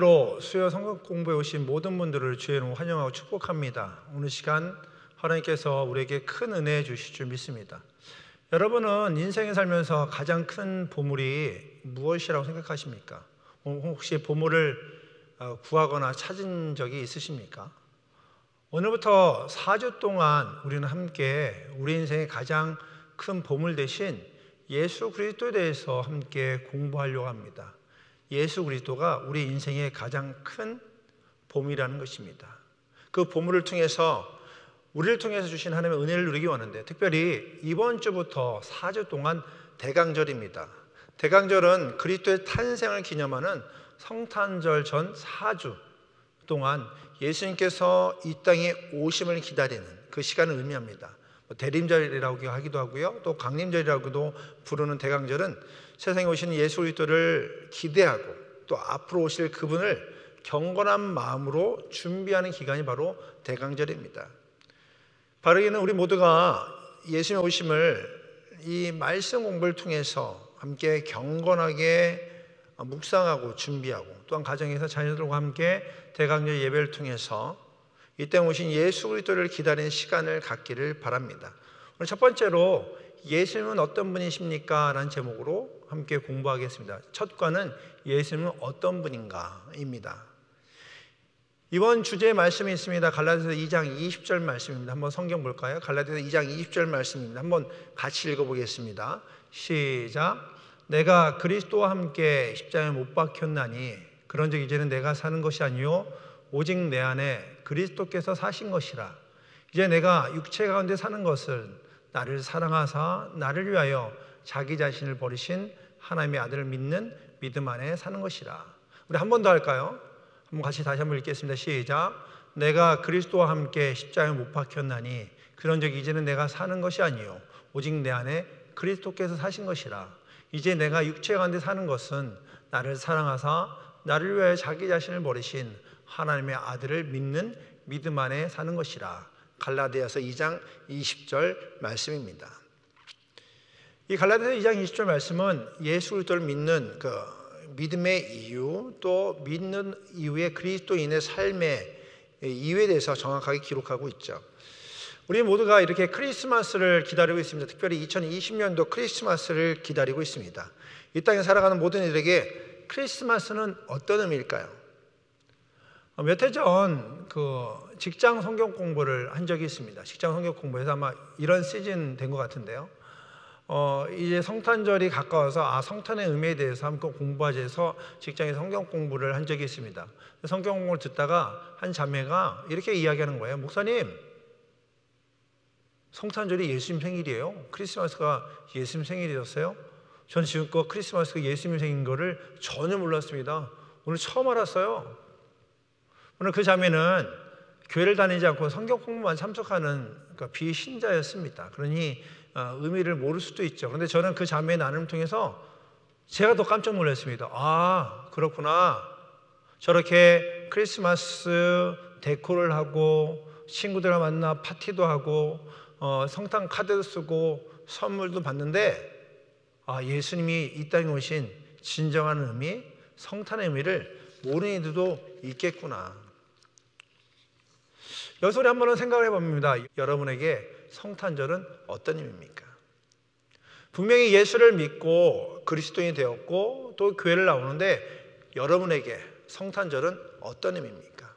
온라인으로 수요 성경 공부에 오신 모든 분들을 주의 이름으로 환영하고 축복합니다. 오늘 시간 하나님께서 우리에게 큰 은혜 주실 줄 믿습니다. 여러분은 인생에 살면서 가장 큰 보물이 무엇이라고 생각하십니까? 혹시 보물을 구하거나 찾은 적이 있으십니까? 오늘부터 4주 동안 우리는 함께 우리 인생의 가장 큰 보물 대신 예수 그리스도에 대해서 함께 공부하려고 합니다. 예수 그리스도가 우리 인생의 가장 큰 보물이라는 것입니다. 그 보물을 통해서 우리를 통해서 주신 하나님의 은혜를 누리기 원하는데, 특별히 이번 주부터 4주 동안 대강절입니다. 대강절은 그리스도의 탄생을 기념하는 성탄절 전 4주 동안 예수님께서 이 땅에 오심을 기다리는 그 시간을 의미합니다. 대림절이라고 하기도 하고요, 또 강림절이라고도 부르는 대강절은 세상에 오신 예수 그리스도를 기대하고 또 앞으로 오실 그분을 경건한 마음으로 준비하는 기간이 바로 대강절입니다. 바로 이는 우리 모두가 예수님의 오심을 이 말씀 공부를 통해서 함께 경건하게 묵상하고 준비하고, 또한 가정에서 자녀들과 함께 대강절 예배를 통해서 이 땅에 오신 예수 그리스도를 기다리는 시간을 갖기를 바랍니다. 오늘 첫 번째로 예수님은 어떤 분이십니까? 라는 제목으로 함께 공부하겠습니다. 첫 과는 예수님은 어떤 분인가 입니다. 이번 주제의 말씀이 있습니다. 갈라디아서 2장 20절 말씀입니다. 한번 성경 볼까요? 갈라디아서 2장 20절 말씀입니다. 한번 같이 읽어보겠습니다. 시작. 내가 그리스도와 함께 십자가에 못 박혔나니 그런즉 이제는 내가 사는 것이 아니요 오직 내 안에 그리스도께서 사신 것이라. 이제 내가 육체 가운데 사는 것을 나를 사랑하사 나를 위하여 자기 자신을 버리신 하나님의 아들을 믿는 믿음 안에 사는 것이라. 우리 한 번 더 할까요? 한번 같이 다시 한번 읽겠습니다. 시작. 내가 그리스도와 함께 십자가에 못 박혔나니 그런즉 이제는 내가 사는 것이 아니요 오직 내 안에 그리스도께서 사신 것이라. 이제 내가 육체 가운데 사는 것은 나를 사랑하사 나를 위하여 자기 자신을 버리신 하나님의 아들을 믿는 믿음 안에 사는 것이라. 갈라디아서 2장 20절 말씀입니다. 이 갈라디아서 2장 20절 말씀은 예수 그리스도를 믿는 그 믿음의 이유, 또 믿는 이후의 그리스도인의 삶의 이유에 대해서 정확하게 기록하고 있죠. 우리 모두가 이렇게 크리스마스를 기다리고 있습니다. 특별히 2020년도 크리스마스를 기다리고 있습니다. 이 땅에 살아가는 모든 이들에게 크리스마스는 어떤 의미일까요? 몇 해 전 직장 성경 공부를 한 적이 있습니다. 직장 성경 공부에서 아마 이런 시즌 된 것 같은데요. 이제 성탄절이 가까워서 성탄의 의미에 대해서 함께 공부하자 해서 직장에 성경 공부를 한 적이 있습니다. 성경 공부를 듣다가 한 자매가 이렇게 이야기하는 거예요. 목사님, 성탄절이 예수님 생일이에요? 크리스마스가 예수님 생일이었어요? 전 지금껏 크리스마스가 예수님 생일인 거를 전혀 몰랐습니다. 오늘 처음 알았어요. 오늘 그 자매는 교회를 다니지 않고 성경 공부만 참석하는 비신자였습니다. 그러니 의미를 모를 수도 있죠. 그런데 저는 그 자매의 나눔을 통해서 제가 더 깜짝 놀랐습니다. 아, 그렇구나. 저렇게 크리스마스 데코를 하고 친구들과 만나 파티도 하고 성탄 카드도 쓰고 선물도 받는데, 예수님이 이 땅에 오신 진정한 의미, 성탄의 의미를 모르는 이들도 있겠구나. 여기서 우리 한번 생각을 해봅니다. 여러분에게 성탄절은 어떤 의미입니까? 분명히 예수를 믿고 그리스도인이 되었고 또 교회를 나오는데 여러분에게 성탄절은 어떤 의미입니까?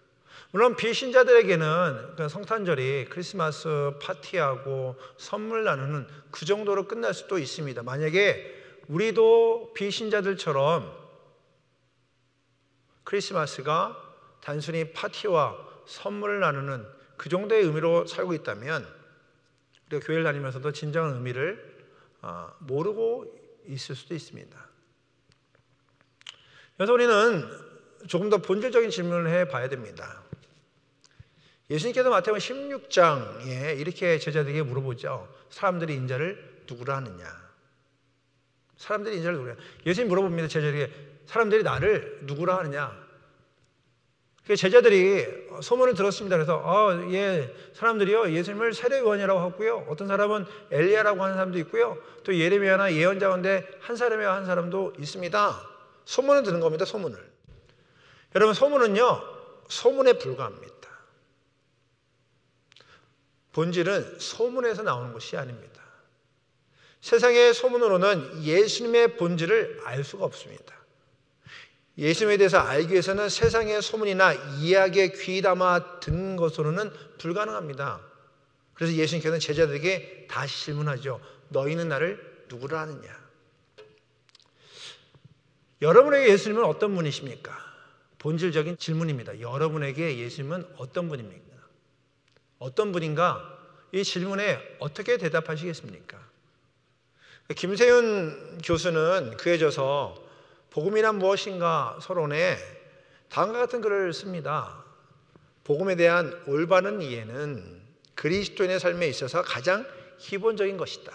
물론 비신자들에게는 성탄절이 크리스마스 파티하고 선물 나누는 그 정도로 끝날 수도 있습니다. 만약에 우리도 비신자들처럼 크리스마스가 단순히 파티와 선물을 나누는 그 정도의 의미로 살고 있다면 우리가 교회를 다니면서도 진정한 의미를 모르고 있을 수도 있습니다. 그래서 우리는 조금 더 본질적인 질문을 해봐야 됩니다. 예수님께서 마태복음 16장에 이렇게 제자들에게 물어보죠. 사람들이 인자를 누구라 하느냐? 사람들이 인자를 누구라 하느냐? 예수님이 물어봅니다. 제자들에게 사람들이 나를 누구라 하느냐? 제자들이 소문을 들었습니다. 그래서 사람들이요 예수님을 세례요한이라고 하고요, 어떤 사람은 엘리야라고 하는 사람도 있고요, 또 예레미야나 예언자 가운데 한 사람도 있습니다. 소문을 들은 겁니다. 소문을. 여러분, 소문은요, 소문에 불과합니다. 본질은 소문에서 나오는 것이 아닙니다. 세상의 소문으로는 예수님의 본질을 알 수가 없습니다. 예수님에 대해서 알기 위해서는 세상의 소문이나 이야기에 귀 담아 듣는 것으로는 불가능합니다. 그래서 예수님께서는 제자들에게 다시 질문하죠. 너희는 나를 누구라 하느냐? 여러분에게 예수님은 어떤 분이십니까? 본질적인 질문입니다. 여러분에게 예수님은 어떤 분입니까? 어떤 분인가? 이 질문에 어떻게 대답하시겠습니까? 김세윤 교수는 그에 져서 복음이란 무엇인가 서론에 다음과 같은 글을 씁니다. 복음에 대한 올바른 이해는 그리스도인의 삶에 있어서 가장 기본적인 것이다.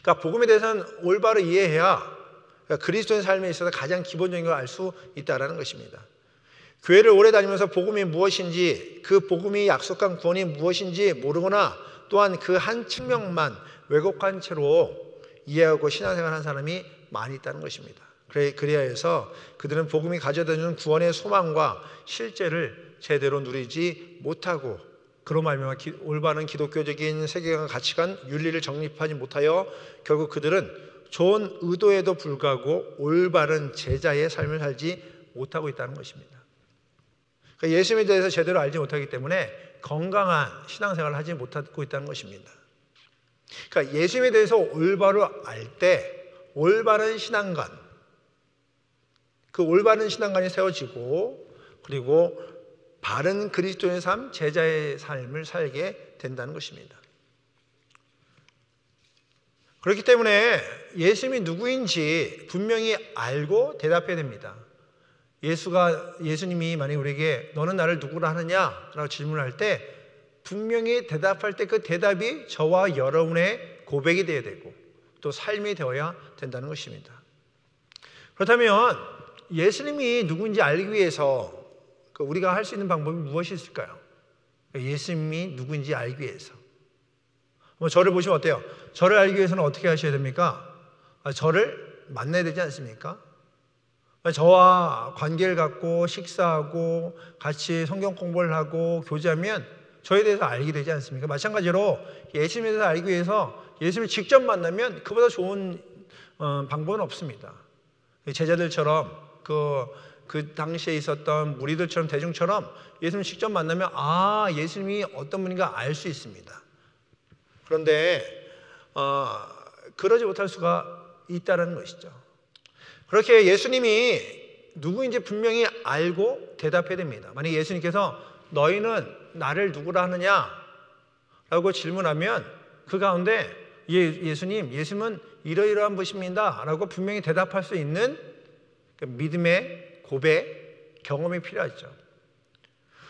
그러니까 복음에 대해서는 올바로 이해해야 그리스도인의 삶에 있어서 가장 기본적인 걸 알 수 있다는 것입니다. 교회를 오래 다니면서 복음이 무엇인지, 그 복음이 약속한 구원이 무엇인지 모르거나 또한 그 한 측면만 왜곡한 채로 이해하고 신앙생활하는 사람이 많이 있다는 것입니다. 그래야 해서 그들은 복음이 가져다주는 구원의 소망과 실제를 제대로 누리지 못하고 그로 말미암아 올바른 기독교적인 세계관, 가치관, 윤리를 정립하지 못하여 결국 그들은 좋은 의도에도 불구하고 올바른 제자의 삶을 살지 못하고 있다는 것입니다. 그러니까 예수님에 대해서 제대로 알지 못하기 때문에 건강한 신앙생활을 하지 못하고 있다는 것입니다. 그러니까 예수님에 대해서 올바로 알 때 올바른 신앙관, 그 올바른 신앙관이 세워지고 그리고 바른 그리스도의 삶, 제자의 삶을 살게 된다는 것입니다. 그렇기 때문에 예수님이 누구인지 분명히 알고 대답해야 됩니다. 예수님이 만약에 우리에게 너는 나를 누구라 하느냐? 라고 질문할 때 분명히 대답할 때 그 대답이 저와 여러분의 고백이 되어야 되고 또 삶이 되어야 된다는 것입니다. 그렇다면 예수님이 누구인지 알기 위해서 우리가 할 수 있는 방법이 무엇이 있을까요? 예수님이 누구인지 알기 위해서. 저를 보시면 어때요? 저를 알기 위해서는 어떻게 하셔야 됩니까? 저를 만나야 되지 않습니까? 저와 관계를 갖고 식사하고 같이 성경 공부를 하고 교제하면 저에 대해서 알게 되지 않습니까? 마찬가지로 예수님에 대해서 알기 위해서 예수님을 직접 만나면 그보다 좋은 방법은 없습니다. 제자들처럼 그 당시에 있었던 무리들처럼 대중처럼 예수님을 직접 만나면 예수님이 어떤 분인가 알 수 있습니다. 그런데 그러지 못할 수가 있다는 것이죠. 그렇게 예수님이 누구인지 분명히 알고 대답해야 됩니다. 만약 예수님께서 너희는 나를 누구라 하느냐? 라고 질문하면 그 가운데 예수님은 이러이러한 분입니다 라고 분명히 대답할 수 있는 믿음의 고백, 경험이 필요하죠.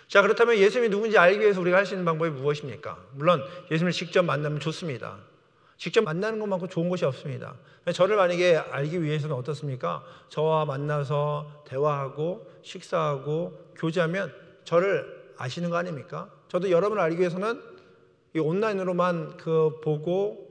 자, 그렇다면 예수님이 누군지 알기 위해서 우리가 할 수 있는 방법이 무엇입니까? 물론 예수님을 직접 만나면 좋습니다. 직접 만나는 것만큼 좋은 것이 없습니다. 저를 만약에 알기 위해서는 어떻습니까? 저와 만나서 대화하고 식사하고 교제하면 저를 아시는 거 아닙니까? 저도 여러분을 알기 위해서는 이 온라인으로만 보고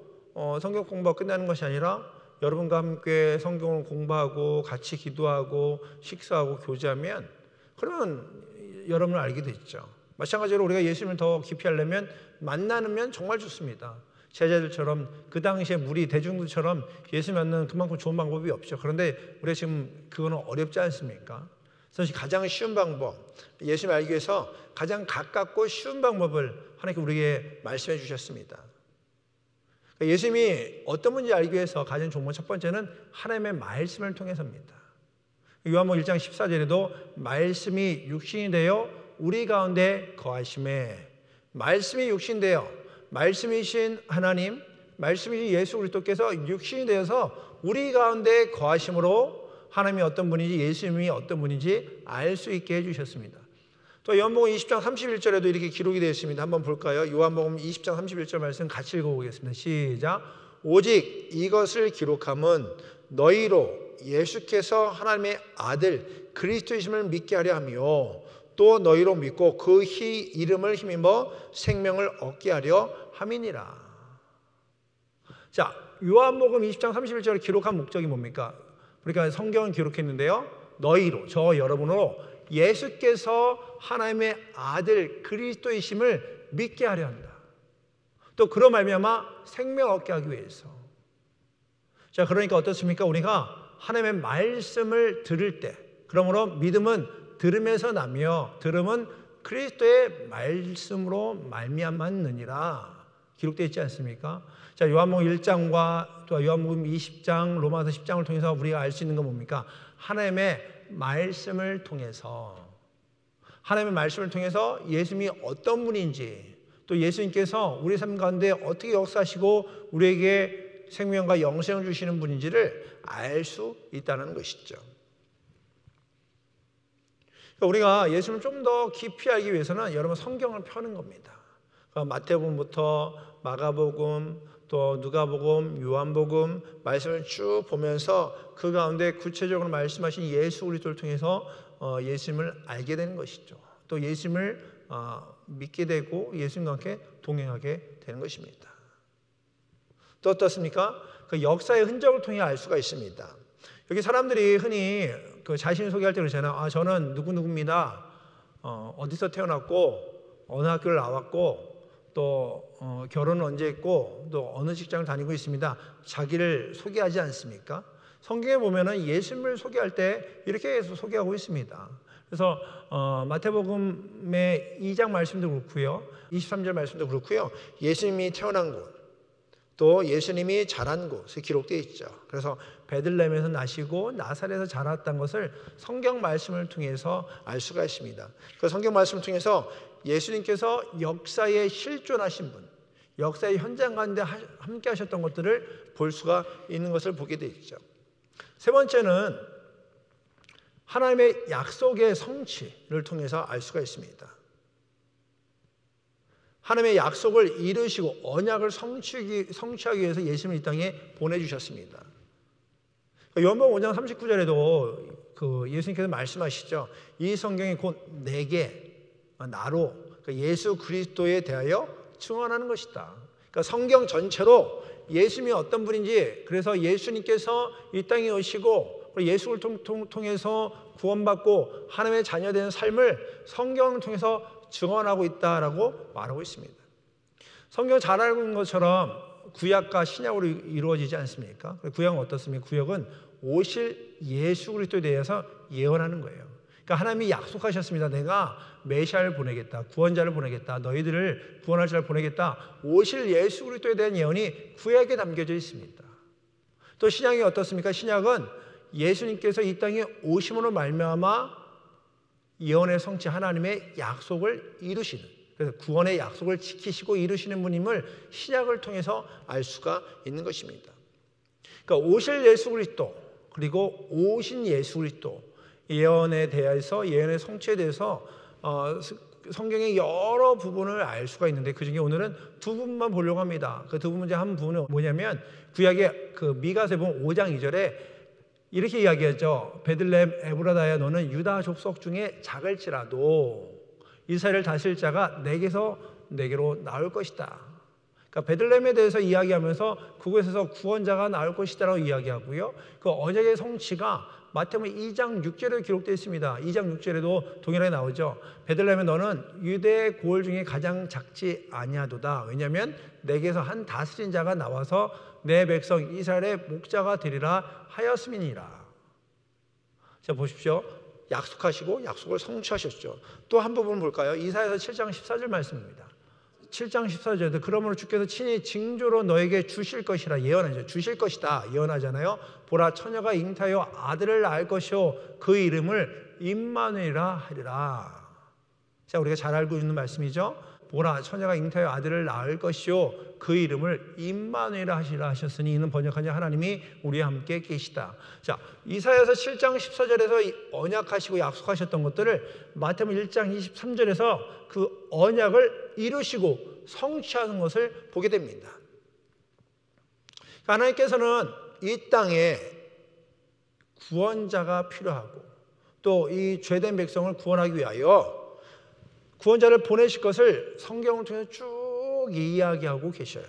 성경 공부가 끝나는 것이 아니라 여러분과 함께 성경을 공부하고 같이 기도하고 식사하고 교제하면 그러면 여러분을 알게 되죠. 마찬가지로 우리가 예수님을 더 깊이 하려면 만나면 정말 좋습니다. 제자들처럼 그 당시에 무리 대중들처럼 예수 만나는 그만큼 좋은 방법이 없죠. 그런데 우리가 지금 그거는 어렵지 않습니까? 그래서 가장 쉬운 방법, 예수님을 알기 위해서 가장 가깝고 쉬운 방법을 하나님께 우리에게 말씀해 주셨습니다. 예수님이 어떤 분인지 알기 위해서 가장 좋은 첫 번째는 하나님의 말씀을 통해서입니다. 요한복음 1장 14절에도 말씀이 육신이 되어 우리 가운데 거하심에, 말씀이 육신이 되어 말씀이신 하나님, 말씀이신 예수 그리스도께서 육신이 되어서 우리 가운데 거하심으로 하나님이 어떤 분인지, 예수님이 어떤 분인지 알 수 있게 해주셨습니다. 또 요한복음 20장 31절에도 이렇게 기록이 되어 있습니다. 한번 볼까요? 요한복음 20장 31절 말씀 같이 읽어보겠습니다. 시작. 오직 이것을 기록함은 너희로 예수께서 하나님의 아들 그리스도이심을 믿게 하려 하며 또 너희로 믿고 그 이름을 힘입어 생명을 얻게 하려 함이니라. 자, 요한복음 20장 31절을 기록한 목적이 뭡니까? 그러니까 성경은 기록했는데요. 너희로, 저 여러분으로 예수께서 하나님의 아들 그리스도이심을 믿게 하려 한다. 또 그로 말미암아 생명 얻게 하기 위해서. 자, 그러니까 어떻습니까? 우리가 하나님의 말씀을 들을 때, 그러므로 믿음은 들음에서 나며 들음은 그리스도의 말씀으로 말미암았느니라 기록되어 있지 않습니까? 자, 요한복음 1장과 또 요한복음 20장, 로마서 10장을 통해서 우리가 알 수 있는 건 뭡니까? 하나님의 말씀을 통해서, 하나님의 말씀을 통해서 예수님이 어떤 분인지, 또 예수님께서 우리 삶 가운데 어떻게 역사하시고 우리에게 생명과 영생을 주시는 분인지를 알 수 있다는 것이죠. 우리가 예수님을 좀 더 깊이 알기 위해서는 여러분 성경을 펴는 겁니다. 마태복음부터 마가복음, 또 누가복음, 요한복음 말씀을 쭉 보면서 그 가운데 구체적으로 말씀하신 예수 그리스도를 통해서 예수님을 알게 되는 것이죠. 또 예수님을 믿게 되고 예수님과 함께 동행하게 되는 것입니다. 또 어떻습니까? 그 역사의 흔적을 통해 알 수가 있습니다. 여기 사람들이 흔히 그 자신을 소개할 때 그러잖아요. 저는 누구누구입니다. 어디서 태어났고 어느 학교를 나왔고 또 결혼은 언제 했고 또 어느 직장을 다니고 있습니다. 자기를 소개하지 않습니까? 성경에 보면은 예수님을 소개할 때 이렇게 소개하고 있습니다. 그래서 마태복음의 2장 말씀도 그렇고요, 23절 말씀도 그렇고요, 예수님이 태어난 곳, 또 예수님이 자란 곳이 기록되어 있죠. 그래서 베들레헴에서 나시고 나사렛에서 자랐다는 것을 성경 말씀을 통해서 알 수가 있습니다. 그 성경 말씀을 통해서 예수님께서 역사에 실존하신 분, 역사의 현장 가운데 함께 하셨던 것들을 볼 수가 있는 것을 보게 되어 있죠. 세 번째는 하나님의 약속의 성취를 통해서 알 수가 있습니다. 하나님의 약속을 이루시고 언약을 성취하기 위해서 예수님을 이 땅에 보내주셨습니다. 요한복음 5장 39절에도 그 예수님께서 말씀하시죠. 이 성경이 곧 내게, 나로, 예수 그리스도에 대하여 증언하는 것이다. 그러니까 성경 전체로 예수님이 어떤 분인지, 그래서 예수님께서 이 땅에 오시고 예수를 통해서 구원받고 하나님의 자녀되는 삶을 성경을 통해서 증언하고 있다라고 말하고 있습니다. 성경 잘 알고 있는 것처럼 구약과 신약으로 이루어지지 않습니까? 구약은 어떻습니까? 구약은 오실 예수 그리스도에 대해서 예언하는 거예요. 그러니까 하나님이 약속하셨습니다. 내가 메시아를 보내겠다, 구원자를 보내겠다, 너희들을 구원할 자를 보내겠다. 오실 예수 그리스도에 대한 예언이 구약에 담겨져 있습니다. 또 신약이 어떻습니까? 신약은 예수님께서 이 땅에 오심으로 말미암아 예언의 성취, 하나님의 약속을 이루시는, 그래서 구원의 약속을 지키시고 이루시는 분임을 신약을 통해서 알 수가 있는 것입니다. 그러니까 오실 예수 그리스도, 그리고 오신 예수 그리스도, 예언에 대해서, 예언의 성취에 대해서 성경의 여러 부분을 알 수가 있는데 그중에 오늘은 두 부분만 보려고 합니다. 그 두 부분 중에 한 부분은 뭐냐면 구약의 그 미가서 보면 5장 2절에 이렇게 이야기하죠. 베들레헴 에브라다야, 너는 유다 족속 중에 작을지라도 이스라엘을 다스릴 자가 내게로 나올 것이다. 그러니까 베들레헴에 대해서 이야기하면서 그곳에서 구원자가 나올 것이다라고 이야기하고요. 그 언약의 성취가 마태복음 2장 6절에 기록되어 있습니다. 2장 6절에도 동일하게 나오죠. 베들레헴에 너는 유대의 고을 중에 가장 작지 아니하도다. 왜냐하면 내게서 한 다스린 자가 나와서 내 백성 이스라엘의 목자가 되리라 하였음이니라. 자, 보십시오. 약속하시고 약속을 성취하셨죠. 또 한 부분 볼까요? 이사야서 7장 14절 말씀입니다. 7장 14절에도 그러므로 주께서 친히 징조로 너에게 주실 것이라 예언하죠. 주실 것이다 예언하잖아요. 보라, 처녀가 잉타하여 아들을 낳을 것이요 그 이름을 임마누엘이라 하리라. 자, 우리가 잘 알고 있는 말씀이죠. 보라, 처녀가 잉타하여 아들을 낳을 것이요 그 이름을 임마누엘이라 하시라 하셨으니 이는 번역하니 하나님이 우리와 함께 계시다. 자, 이사야서 7장 14절에서 언약하시고 약속하셨던 것들을 마태복음 1장 23절에서 그 언약을 이루시고 성취하는 것을 보게 됩니다. 하나님께서는 이 땅에 구원자가 필요하고 또 이 죄된 백성을 구원하기 위하여 구원자를 보내실 것을 성경을 통해서 쭉 이야기하고 계셔요.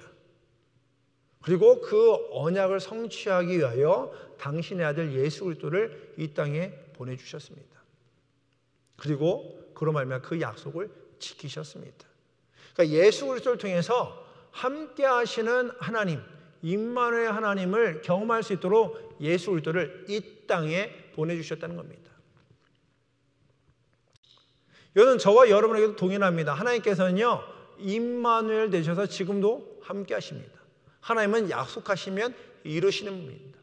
그리고 그 언약을 성취하기 위하여 당신의 아들 예수 그리스도를 이 땅에 보내주셨습니다. 그리고 그로 말미암아 그 약속을 지키셨습니다. 그러니까 예수 그리스도를 통해서 함께 하시는 하나님, 임마누엘 하나님을 경험할 수 있도록 예수 그리스도를 이 땅에 보내주셨다는 겁니다. 이것은 저와 여러분에게도 동일합니다. 하나님께서는요, 임마누엘 되셔서 지금도 함께 하십니다. 하나님은 약속하시면 이루시는 분입니다.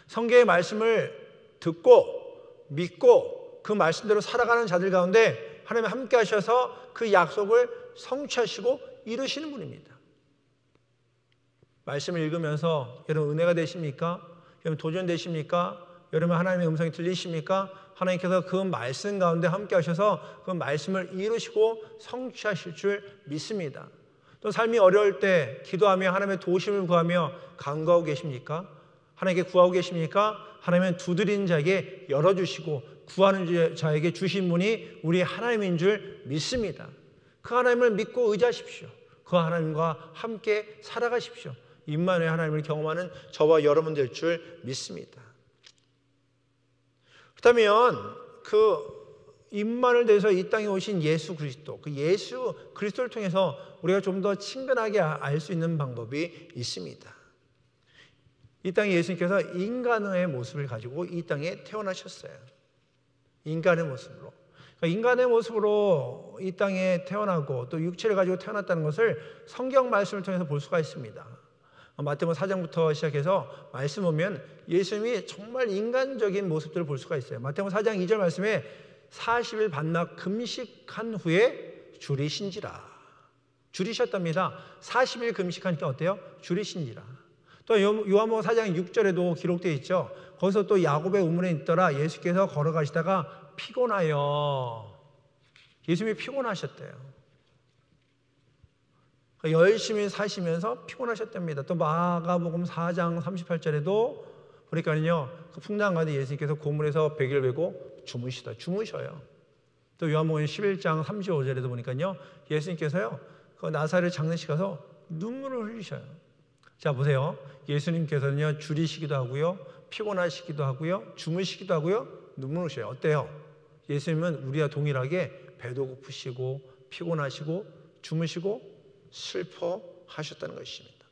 성경의 말씀을 듣고 믿고 그 말씀대로 살아가는 자들 가운데 하나님이 함께 하셔서 그 약속을 성취하시고 이루시는 분입니다. 말씀을 읽으면서 여러분 은혜가 되십니까? 여러분 도전되십니까? 여러분 하나님의 음성이 들리십니까? 하나님께서 그 말씀 가운데 함께 하셔서 그 말씀을 이루시고 성취하실 줄 믿습니다. 또 삶이 어려울 때 기도하며 하나님의 도우심을 구하며 간구하고 계십니까? 하나님께 구하고 계십니까? 하나님은 두드리는 자에게 열어주시고 구하는 자에게 주신 분이 우리 하나님인 줄 믿습니다. 그 하나님을 믿고 의지하십시오. 그 하나님과 함께 살아가십시오. 임마누엘 하나님을 경험하는 저와 여러분 될 줄 믿습니다. 그렇다면 그 임마누엘 되셔서 이 땅에 오신 예수 그리스도, 그 예수 그리스도를 통해서 우리가 좀 더 친근하게 알 수 있는 방법이 있습니다. 이 땅에 예수님께서 인간의 모습을 가지고 이 땅에 태어나셨어요. 인간의 모습으로. 그러니까 인간의 모습으로 이 땅에 태어나고 또 육체를 가지고 태어났다는 것을 성경 말씀을 통해서 볼 수가 있습니다. 마태복음 4장부터 시작해서 말씀 보면 예수님이 정말 인간적인 모습들을 볼 수가 있어요. 마태복음 4장 2절 말씀에 40일 반납 금식한 후에 줄이신지라. 줄이셨답니다. 40일 금식하니까 어때요? 줄이신지라. 또 요한복음 4장 6절에도 기록되어 있죠. 거기서 또 야곱의 우물에 있더라. 예수께서 걸어가시다가 피곤하여. 예수님이 피곤하셨대요. 열심히 사시면서 피곤하셨답니다. 또 마가복음 4장 38절에도 보니까는요, 그 풍랑 가운데 예수님께서 고물에서 베개를 베고 주무셔요. 또 요한복음 11장 35절에도 보니까요, 예수님께서요, 그 나사렛 장례식 가서 눈물을 흘리셔요. 자, 보세요. 예수님께서는요, 줄이시기도 하고요, 피곤하시기도 하고요, 주무시기도 하고요, 눈물을 흘리셔요. 어때요? 예수님은 우리와 동일하게 배도 고프시고, 피곤하시고, 주무시고, 슬퍼하셨다는 것입니다.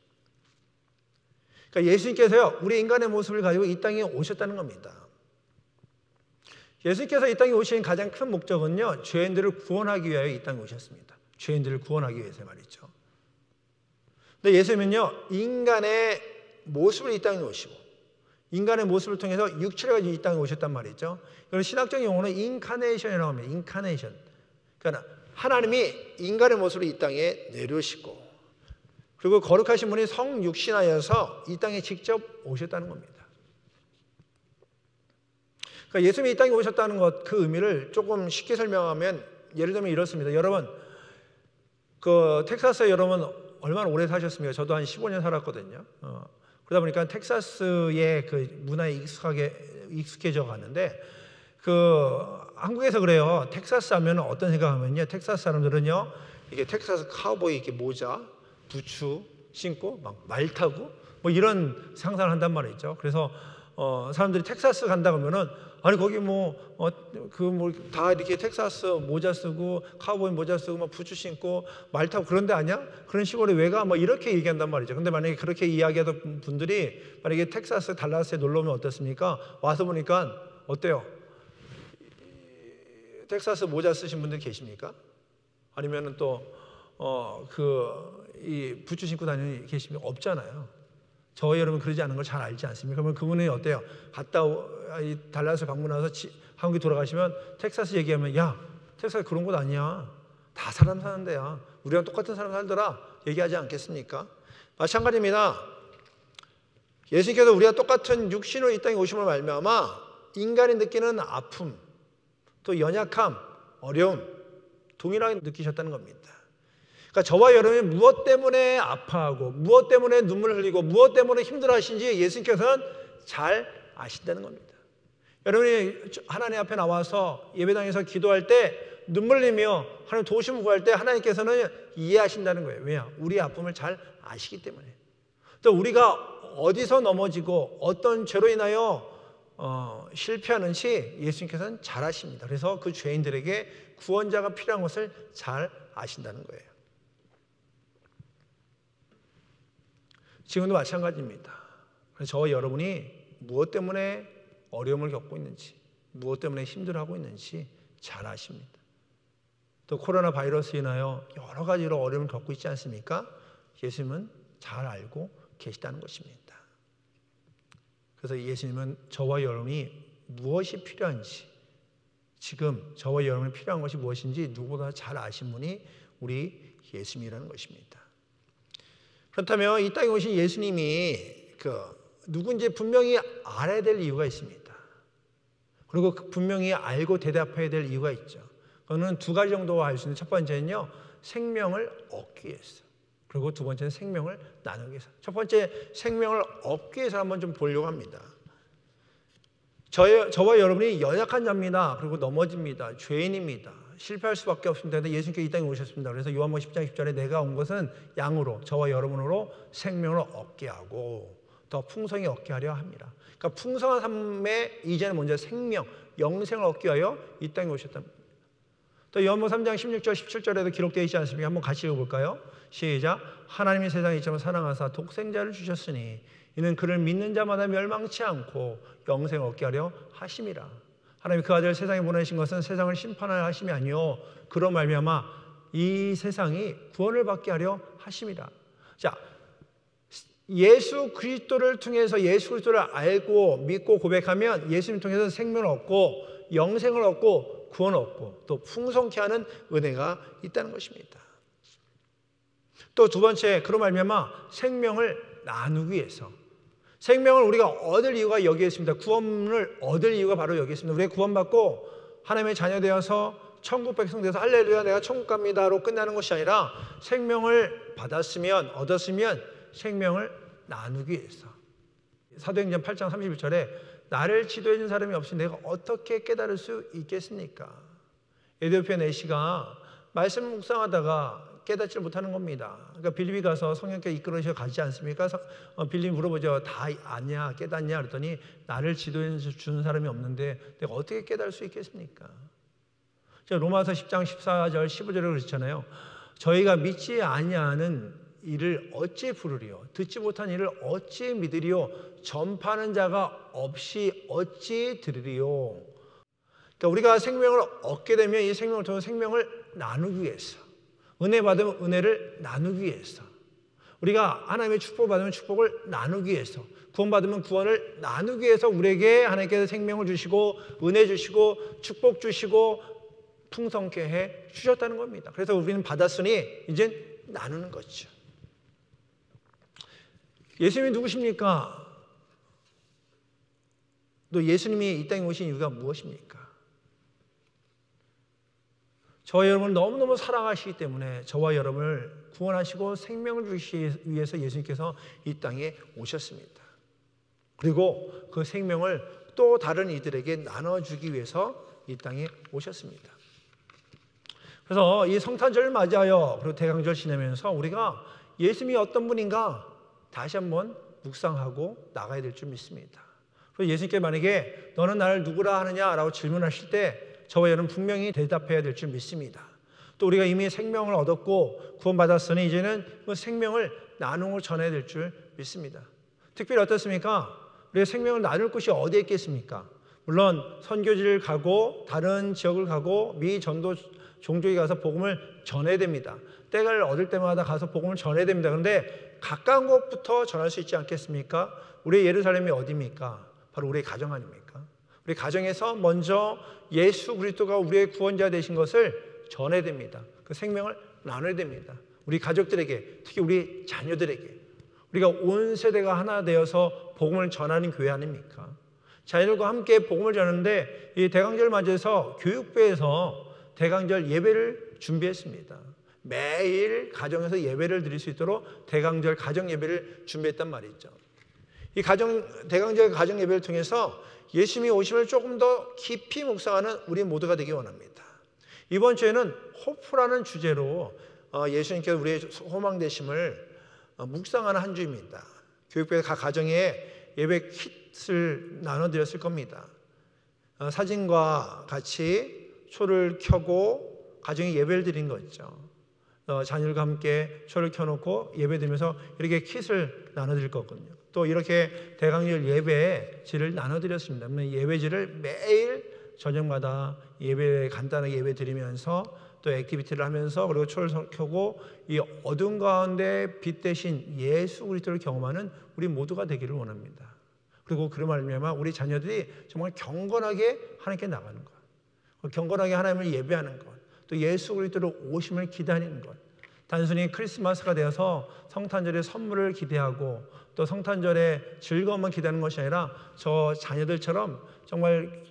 그러니까 예수님께서요, 우리 인간의 모습을 가지고 이 땅에 오셨다는 겁니다. 예수님께서 이 땅에 오신 가장 큰 목적은요, 죄인들을 구원하기 위하여 이 땅에 오셨습니다. 죄인들을 구원하기 위해서 말이죠. 근데 예수님은요, 인간의 모습을 이 땅에 오시고 인간의 모습을 통해서 육체를 가지고 이 땅에 오셨단 말이죠. 이걸 신학적 용어는 인카네이션이라고 합니다. 인카네이션. 그러니까 하나님이 인간의 모습으로 이 땅에 내려오시고 그리고 거룩하신 분이 성육신하여서 이 땅에 직접 오셨다는 겁니다. 그러니까 예수님이 이 땅에 오셨다는 것, 그 의미를 조금 쉽게 설명하면 예를 들면 이렇습니다. 여러분, 그 텍사스에 여러분 얼마나 오래 사셨습니까? 저도 한 15년 살았거든요. 그러다 보니까 텍사스의 그 문화에 익숙해져 가는데 한국에서 그래요. 텍사스 하면 어떤 생각하면요, 텍사스 사람들은요, 이게 텍사스 카우보이 이렇게 모자, 부츠 신고 막 말 타고 뭐 이런 상상을 한단 말이죠. 그래서 사람들이 텍사스 간다 그러면은 아니 거기 다 이렇게 텍사스 모자 쓰고 카우보이 모자 쓰고 막 부츠 신고 말 타고 그런 데 아니야? 그런 시골에 왜 가? 뭐 이렇게 얘기한단 말이죠. 근데 만약에 그렇게 이야기하던 분들이 만약에 텍사스 달라스에 놀러 오면 어떻습니까? 와서 보니까 어때요? 텍사스 모자 쓰신 분들 계십니까? 아니면은 또 이 부츠 신고 다니는 계시면 없잖아요. 저와 여러분 그러지 않은 걸 잘 알지 않습니까? 그러면 그분이 어때요? 이 달라스 방문해서 한국에 돌아가시면 텍사스 얘기하면 야, 텍사스 그런 곳 아니야. 다 사람 사는 데야. 우리랑 똑같은 사람 살더라. 얘기하지 않겠습니까? 마찬가지입니다. 예수님께서 우리가 똑같은 육신으로 이 땅에 오심을 말미암아 인간이 느끼는 아픔, 또 연약함, 어려움 동일하게 느끼셨다는 겁니다. 그러니까 저와 여러분이 무엇 때문에 아파하고 무엇 때문에 눈물을 흘리고 무엇 때문에 힘들어하신지 예수님께서는 잘 아신다는 겁니다. 여러분이 하나님 앞에 나와서 예배당에서 기도할 때 눈물 흘리며 하나님 도우심을 구할 때 하나님께서는 이해하신다는 거예요. 왜냐? 우리의 아픔을 잘 아시기 때문에. 또 우리가 어디서 넘어지고 어떤 죄로 인하여 실패하는지 예수님께서는 잘 아십니다. 그래서 그 죄인들에게 구원자가 필요한 것을 잘 아신다는 거예요. 지금도 마찬가지입니다. 그래서 저와 여러분이 무엇 때문에 어려움을 겪고 있는지, 무엇 때문에 힘들어하고 있는지 잘 아십니다. 또 코로나 바이러스로 인하여 여러 가지로 어려움을 겪고 있지 않습니까? 예수님은 잘 알고 계시다는 것입니다. 그래서 예수님은 저와 여러분이 무엇이 필요한지, 지금 저와 여러분이 필요한 것이 무엇인지 누구보다 잘 아신 분이 우리 예수님이라는 것입니다. 그렇다면 이 땅에 오신 예수님이 누군지 분명히 알아야 될 이유가 있습니다. 그리고 분명히 알고 대답해야 될 이유가 있죠. 그거는 두 가지 정도 알 수 있는데, 첫 번째는요, 생명을 얻기 위해서. 그리고 두 번째는 생명을 나누기 위해서. 첫 번째, 생명을 얻기 위해서 한번 좀 보려고 합니다. 저와 여러분이 연약한 자입니다. 그리고 넘어집니다. 죄인입니다. 실패할 수밖에 없습니다. 그런데 예수님께서 이 땅에 오셨습니다. 그래서 요한복음 10장 10절에 내가 온 것은 양으로, 저와 여러분으로 생명을 얻게 하고 더 풍성히 얻게 하려 합니다. 그러니까 풍성한 삶의 이제는 먼저 생명, 영생을 얻기 위하여 이 땅에 오셨답니다. 또 요한복음 3장 16절 17절에도 기록되어 있지 않습니까? 한번 같이 읽어볼까요? 시작. 하나님이 세상에 이처럼 사랑하사 독생자를 주셨으니 이는 그를 믿는 자마다 멸망치 않고 영생을 얻게 하려 하심이라. 하나님이 그 아들을 세상에 보내신 것은 세상을 심판하려 하심이 아니요 그로 말미암아 이 세상이 구원을 받게 하려 하심이라. 자, 예수 그리스도를 통해서 예수 그리스도를 알고 믿고 고백하면 예수님 통해서 생명을 얻고 영생을 얻고 구원을 얻고 또 풍성케 하는 은혜가 있다는 것입니다. 또 두 번째, 그로 말미암아 생명을 나누기 위해서, 생명을 우리가 얻을 이유가 여기에 있습니다. 구원을 얻을 이유가 바로 여기 있습니다. 우리가 구원받고 하나님의 자녀 되어서 천국 백성 되어서 할렐루야 내가 천국 갑니다로 끝나는 것이 아니라 생명을 받았으면, 얻었으면 생명을 나누기 위해서. 사도행전 8장 31절에 나를 지도해 준 사람이 없이 내가 어떻게 깨달을 수 있겠습니까? 에디오피아 내시가 말씀을 묵상하다가 깨닫지 못하는 겁니다. 그러니까 빌립이 가서 성령께 이끌어서 가지 않습니까? 빌립이 물어보죠. 다 아냐, 깨닫냐? 그랬더니 나를 지도해 주는 사람이 없는데 내가 어떻게 깨달을 수 있겠습니까? 로마서 10장 14절 15절에 그렇잖아요. 저희가 믿지 아니하는 이를 어찌 부르리요? 듣지 못한 이를 어찌 믿으리요? 전파하는 자가 없이 어찌 들으리요? 그러니까 우리가 생명을 얻게 되면 이 생명을 통해 생명을 나누기 위해서, 은혜 받으면 은혜를 나누기 위해서, 우리가 하나님의 축복을 받으면 축복을 나누기 위해서, 구원 받으면 구원을 나누기 위해서 우리에게 하나님께서 생명을 주시고 은혜 주시고 축복 주시고 풍성케 해 주셨다는 겁니다. 그래서 우리는 받았으니 이제 나누는 거죠. 예수님이 누구십니까? 또 예수님이 이 땅에 오신 이유가 무엇입니까? 저와 여러분을 너무너무 사랑하시기 때문에 저와 여러분을 구원하시고 생명을 주시기 위해서 예수님께서 이 땅에 오셨습니다. 그리고 그 생명을 또 다른 이들에게 나눠주기 위해서 이 땅에 오셨습니다. 그래서 이 성탄절을 맞이하여 그리고 대강절 지내면서 우리가 예수님이 어떤 분인가 다시 한번 묵상하고 나가야 될 줄 믿습니다. 그래서 예수님께 만약에 너는 나를 누구라 하느냐라고 질문하실 때 저와 여러분 분명히 대답해야 될 줄 믿습니다. 또 우리가 이미 생명을 얻었고 구원받았으니 이제는 그 생명을 나눔을 전해야 될 줄 믿습니다. 특별히 어떻습니까? 우리가 생명을 나눌 곳이 어디에 있겠습니까? 물론 선교지를 가고 다른 지역을 가고 미 전도 종족에 가서 복음을 전해야 됩니다. 때를 얻을 때마다 가서 복음을 전해야 됩니다. 그런데 가까운 곳부터 전할 수 있지 않겠습니까? 우리의 예루살렘이 어디입니까? 바로 우리의 가정 아닙니까? 우리 가정에서 먼저 예수 그리스도가 우리의 구원자 되신 것을 전해야 됩니다. 그 생명을 나눠야 됩니다. 우리 가족들에게, 특히 우리 자녀들에게. 우리가 온 세대가 하나 되어서 복음을 전하는 교회 아닙니까? 자녀들과 함께 복음을 전하는데 이 대강절을 맞이해서 교육부에서 대강절 예배를 준비했습니다. 매일 가정에서 예배를 드릴 수 있도록 대강절 가정 예배를 준비했단 말이죠. 이 대강절 가정 예배를 통해서 예수님이 오심을 조금 더 깊이 묵상하는 우리 모두가 되기 원합니다. 이번 주에는 호프라는 주제로 예수님께서 우리의 소망 되심을 묵상하는 한 주입니다. 교육부의 각 가정에 예배 킷을 나눠드렸을 겁니다. 사진과 같이 초를 켜고 가정에 예배를 드린 거죠. 자녀들과 함께 초를 켜놓고 예배드리면서 이렇게 킷을 나눠드릴 거거든요. 또 이렇게 대강절 예배지를 나눠드렸습니다. 예배지를 매일 저녁마다 간단하게 예배 드리면서 또 액티비티를 하면서 그리고 초를 켜고 이 어둠 가운데 빛 대신 예수 그리스도를 경험하는 우리 모두가 되기를 원합니다. 그리고 그런 말미암아 우리 자녀들이 정말 경건하게 하나님께 나가는 것, 경건하게 하나님을 예배하는 것, 또 예수 그리스도로 오심을 기다리는 것, 단순히 크리스마스가 되어서 성탄절의 선물을 기대하고 또 성탄절의 즐거움만 기대하는 것이 아니라 저 자녀들처럼 정말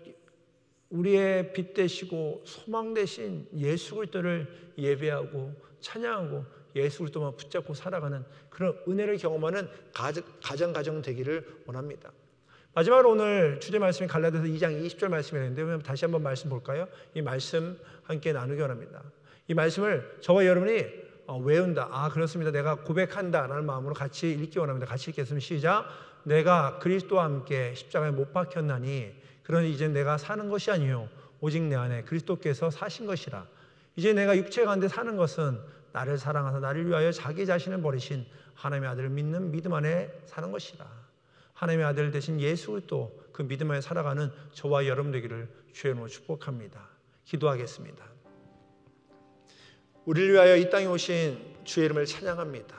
우리의 빛 되시고 소망 되신 예수 그리스도를 예배하고 찬양하고 예수 그리스도만 붙잡고 살아가는 그런 은혜를 경험하는 가정 되기를 원합니다. 마지막으로 오늘 주제 말씀이 갈라디아서 2장 20절 말씀이었는데 다시 한번 말씀 볼까요? 이 말씀 함께 나누기 원합니다. 이 말씀을 저와 여러분이 외운다. 그렇습니다. 내가 고백한다 라는 마음으로 같이 읽기 원합니다. 같이 읽겠습니다. 시작. 내가 그리스도와 함께 십자가에 못 박혔나니 그러니 이제 내가 사는 것이 아니요 오직 내 안에 그리스도께서 사신 것이라. 이제 내가 육체 가운데 사는 것은 나를 사랑하사 나를 위하여 자기 자신을 버리신 하나님의 아들을 믿는 믿음 안에 사는 것이라. 하나님의 아들 되신 예수 그리스도 그 믿음 안에 살아가는 저와 여러분 되기를 주의 이름으로 축복합니다. 기도하겠습니다. 우리를 위하여 이 땅에 오신 주의 이름을 찬양합니다.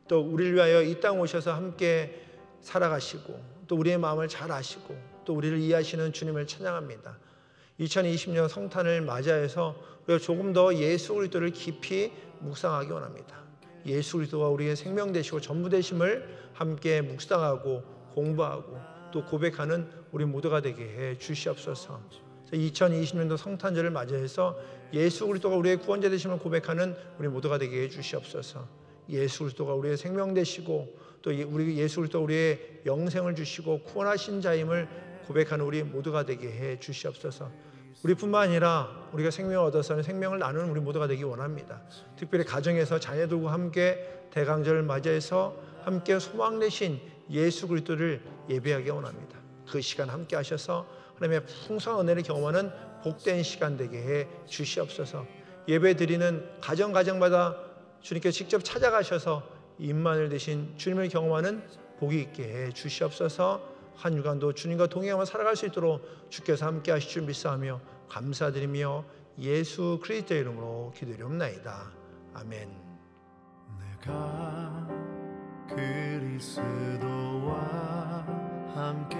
또 우리를 위하여 이 땅에 오셔서 함께 살아가시고 또 우리의 마음을 잘 아시고 또 우리를 이해하시는 주님을 찬양합니다. 2020년 성탄을 맞이해서 우리가 조금 더 예수 그리스도를 깊이 묵상하기 원합니다. 예수 그리스도가 우리의 생명 되시고 전부 되심을 함께 묵상하고 공부하고 또 고백하는 우리 모두가 되게 해 주시옵소서. 2020년도 성탄절을 맞이해서 예수 그리스도가 우리의 구원자 되심을 고백하는 우리 모두가 되게 해 주시옵소서. 예수 그리스도가 우리의 생명 되시고 또 우리 예수 그리스도가 우리의 영생을 주시고 구원하신 자임을 고백하는 우리 모두가 되게 해 주시옵소서. 우리뿐만 아니라 우리가 생명을 얻어서는 생명을 나누는 우리 모두가 되기 원합니다. 특별히 가정에서 자녀들과 함께 대강절을 맞이해서 함께 소망 내신 예수 그리스도를 예배하기 원합니다. 그 시간 함께 하셔서 하나님의 풍성한 은혜를 경험하는 복된 시간 되게 해 주시옵소서. 예배 드리는 가정마다 주님께 직접 찾아가셔서 임만을 되신 주님을 경험하는 복이 있게 해 주시옵소서. 한 주간도 주님과 동행하며 살아갈 수 있도록 주께서 함께 하실 줄 믿사하며 감사드리며 예수 그리스도의 이름으로 기도드리옵나이다. 아멘. 내가 그리스도와 함께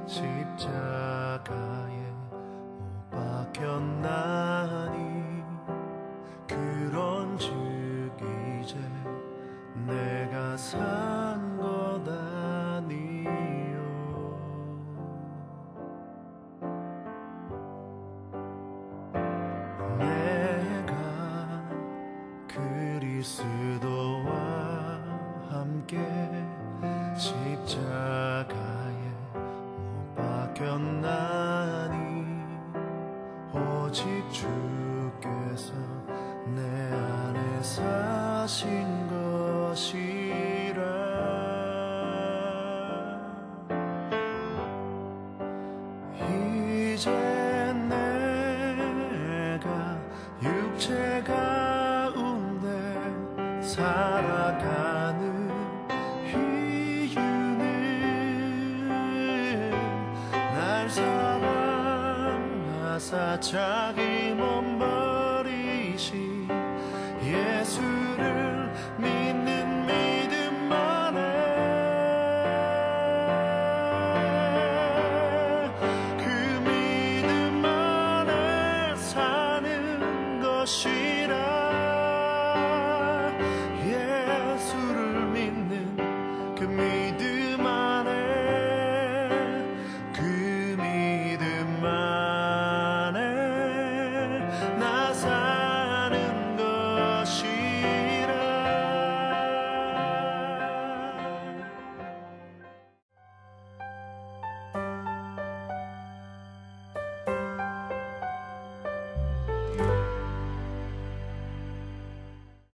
십자가에 못 박혔나니 그런즉 이제 내가 산 것 아니요 내가 그리스도와 함께 십자가에 못 박혔나니 오직 주께서 내 안에 사신 것이라. 이제 내가 육체 가운데 살아가는 이유는 날 사랑하사 자기 몸